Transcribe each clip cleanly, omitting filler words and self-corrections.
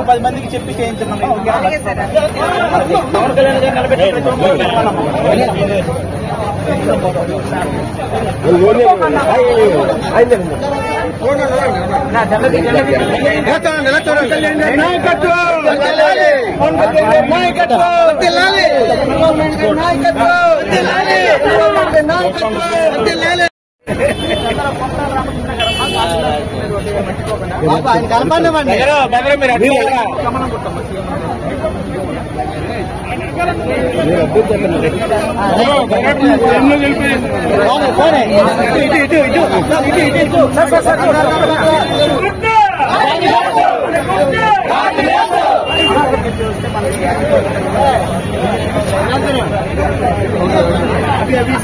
పది మందికి చెప్పి చేయించున్నాం. ఆయన కలపండి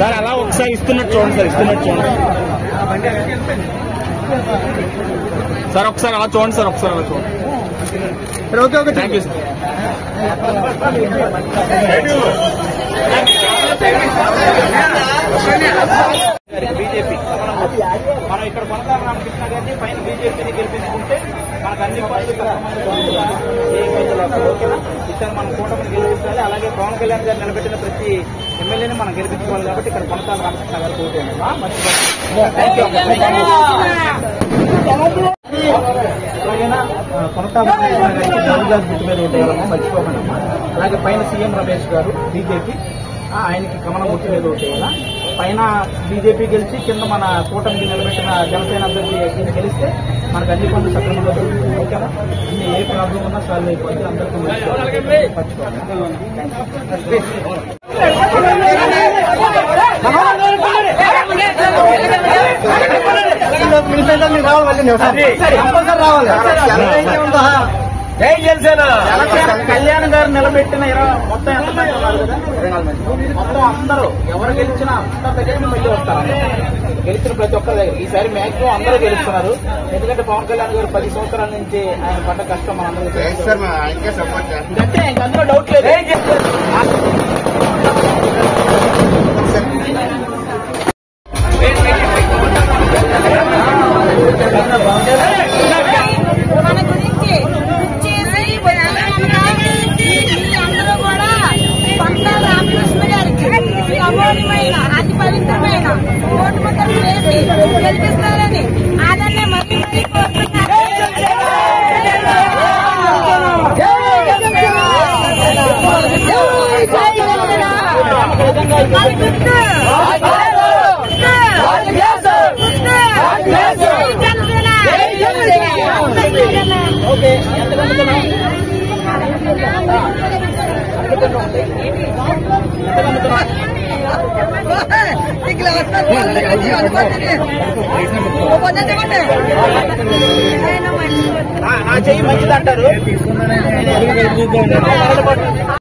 సార్ అలా ఒకసారి ఇస్తున్నట్టు చూడండి సార్, ఇస్తున్నట్టు చూడండి సార్, ఒకసారి అలా చూడండి సార్, ఒకసారి అలా చూడండి. Okay okay, thank you sir. BJP మనం ఇక్కడ కొనసాగ రామకృష్ణ గారిని పైన బీజేపీని గెలిపించుకుంటే మనకు అన్ని పార్టీలు ఓకేనా. ఈసారి మనం కూటమిని గెలిపించాలి. అలాగే పవన్ కళ్యాణ్ గారు నిలబెట్టిన ప్రతి ఎమ్మెల్యేని మనం గెలిపించుకోవాలి. కాబట్టి ఇక్కడ కొనసాగ రామకృష్ణ గారు మర్చిపోకండి. అలాగే పైన సీఎం రమేష్ గారు బీజేపీ, ఆయనకి కమలం గుర్తు మీద ఓటేయాలా. పైన బీజేపీ గెలిచి కింద మన కూటమికి నిలబెట్టిన జనసేన అభ్యర్థి గెలిస్తే మనకు అన్ని పనులు సక్రమంగా జరుగుతుంది. ఓకేనా. అన్ని ఏ ప్రాబ్లం ఉన్నా సాల్వ్ అయిపోతుంది. అందరికీ కళ్యాణ్ గారు నిలబెట్టిన మొత్తం ఎంతమంది ఉన్నారు కదా, 24 మంది. మొత్తం అందరూ ఎవరు గెలిచినా అంత దగ్గర మళ్ళీ వస్తారు. గెలిచిన ప్రతి ఒక్కరి దగ్గర ఈసారి మ్యాక్సిమం అందరూ గెలుస్తున్నారు. ఎందుకంటే పవన్ కళ్యాణ్ గారు 10 సంవత్సరాల నుంచి ఆయన పడ్డ కష్టం మనందరికీ అంటే ఇంక అందులో డౌట్ లేదు. అతి పవిత్రమైన ఓటు ముక్కలు వేసి గెలిపిస్తారని ఆదరణ మరీ నా చెయ్యి మంచిది అంటారు.